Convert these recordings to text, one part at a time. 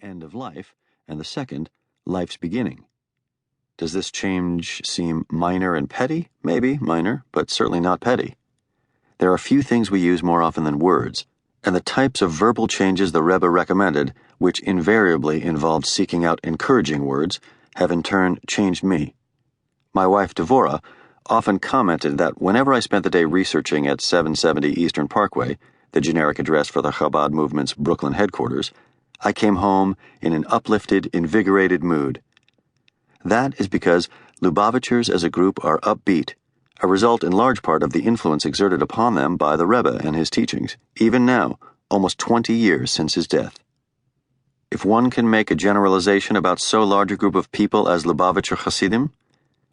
end of life, and the second, life's beginning. Does this change seem minor and petty? Maybe minor, but certainly not petty. There are few things we use more often than words, and the types of verbal changes the Rebbe recommended, which invariably involved seeking out encouraging words, have in turn changed me. My wife, Devorah, often commented that whenever I spent the day researching at 770 Eastern Parkway, the generic address for the Chabad movement's Brooklyn headquarters, I came home in an uplifted, invigorated mood. That is because Lubavitchers as a group are upbeat, a result in large part of the influence exerted upon them by the Rebbe and his teachings, even now, almost 20 years since his death. If one can make a generalization about so large a group of people as Lubavitcher Hasidim,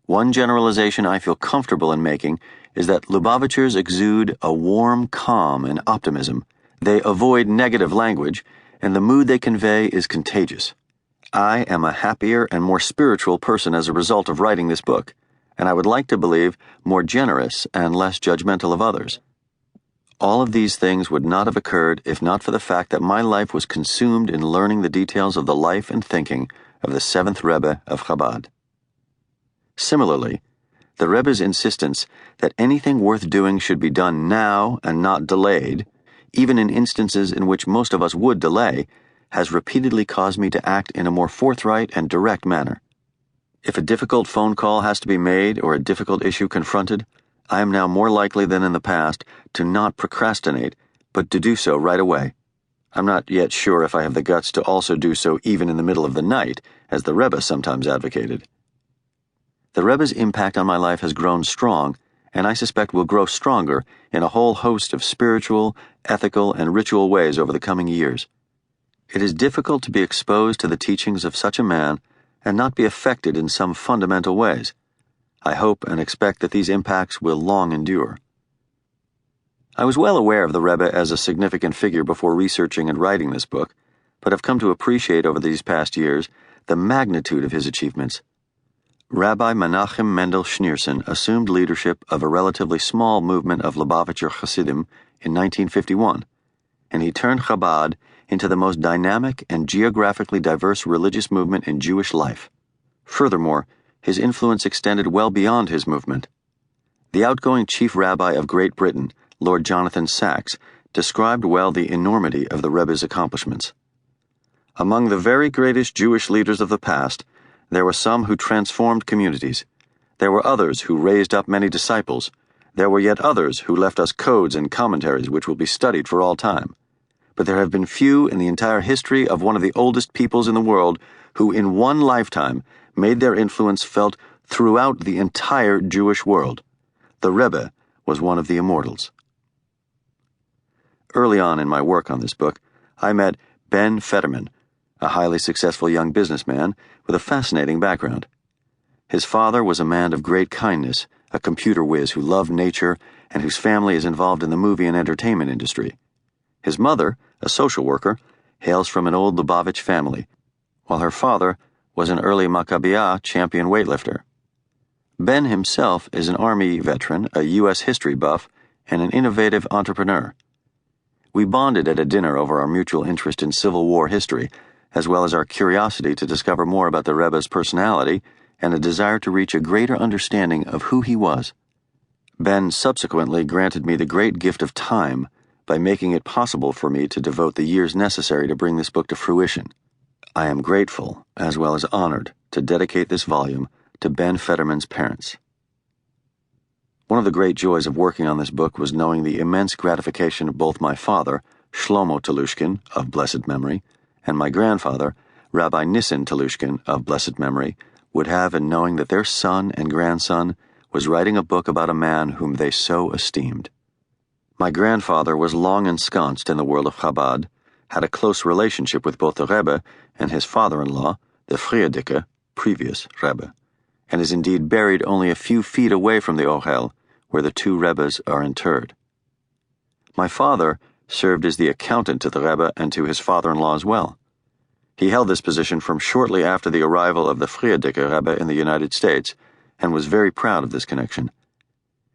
one generalization I feel comfortable in making is that Lubavitchers exude a warm calm and optimism. They avoid negative language, and the mood they convey is contagious. I am a happier and more spiritual person as a result of writing this book, and I would like to believe more generous and less judgmental of others. All of these things would not have occurred if not for the fact that my life was consumed in learning the details of the life and thinking of the seventh Rebbe of Chabad. Similarly, the Rebbe's insistence that anything worth doing should be done now and not delayed, even in instances in which most of us would delay, has repeatedly caused me to act in a more forthright and direct manner. If a difficult phone call has to be made or a difficult issue confronted, I am now more likely than in the past to not procrastinate, but to do so right away. I'm not yet sure if I have the guts to also do so even in the middle of the night, as the Rebbe sometimes advocated. The Rebbe's impact on my life has grown strong, and I suspect will grow stronger in a whole host of spiritual, ethical, and ritual ways over the coming years. It is difficult to be exposed to the teachings of such a man and not be affected in some fundamental ways. I hope and expect that these impacts will long endure. I was well aware of the Rebbe as a significant figure before researching and writing this book, but have come to appreciate over these past years the magnitude of his achievements. Rabbi Menachem Mendel Schneerson assumed leadership of a relatively small movement of Lubavitcher Hasidim in 1951, and he turned Chabad into the most dynamic and geographically diverse religious movement in Jewish life. Furthermore, his influence extended well beyond his movement. The outgoing chief rabbi of Great Britain, Lord Jonathan Sacks, described well the enormity of the Rebbe's accomplishments. Among the very greatest Jewish leaders of the past, there were some who transformed communities. There were others who raised up many disciples. There were yet others who left us codes and commentaries which will be studied for all time. But there have been few in the entire history of one of the oldest peoples in the world who in one lifetime made their influence felt throughout the entire Jewish world. The Rebbe was one of the immortals. Early on in my work on this book, I met Ben Fetterman, a highly successful young businessman with a fascinating background. His father was a man of great kindness, a computer whiz who loved nature and whose family is involved in the movie and entertainment industry. His mother, a social worker, hails from an old Lubavitch family, while her father was an early Maccabiah champion weightlifter. Ben himself is an Army veteran, a U.S. history buff, and an innovative entrepreneur. We bonded at a dinner over our mutual interest in Civil War history, as well as our curiosity to discover more about the Rebbe's personality and a desire to reach a greater understanding of who he was. Ben subsequently granted me the great gift of time by making it possible for me to devote the years necessary to bring this book to fruition. I am grateful, as well as honored, to dedicate this volume to Ben Fetterman's parents. One of the great joys of working on this book was knowing the immense gratification of both my father, Shlomo Telushkin, of blessed memory, and my grandfather, Rabbi Nissen Telushkin, of blessed memory, would have in knowing that their son and grandson was writing a book about a man whom they so esteemed. My grandfather was long ensconced in the world of Chabad, had a close relationship with both the Rebbe and his father-in-law, the Friedeke, previous Rebbe, and is indeed buried only a few feet away from the Ohel, where the two Rebbes are interred. My father served as the accountant to the Rebbe and to his father-in-law as well. He held this position from shortly after the arrival of the Friedeke Rebbe in the United States, and was very proud of this connection.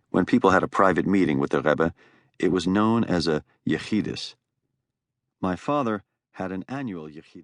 When people had a private meeting with the Rebbe, it was known as a yechidus. My father had an annual yechidus.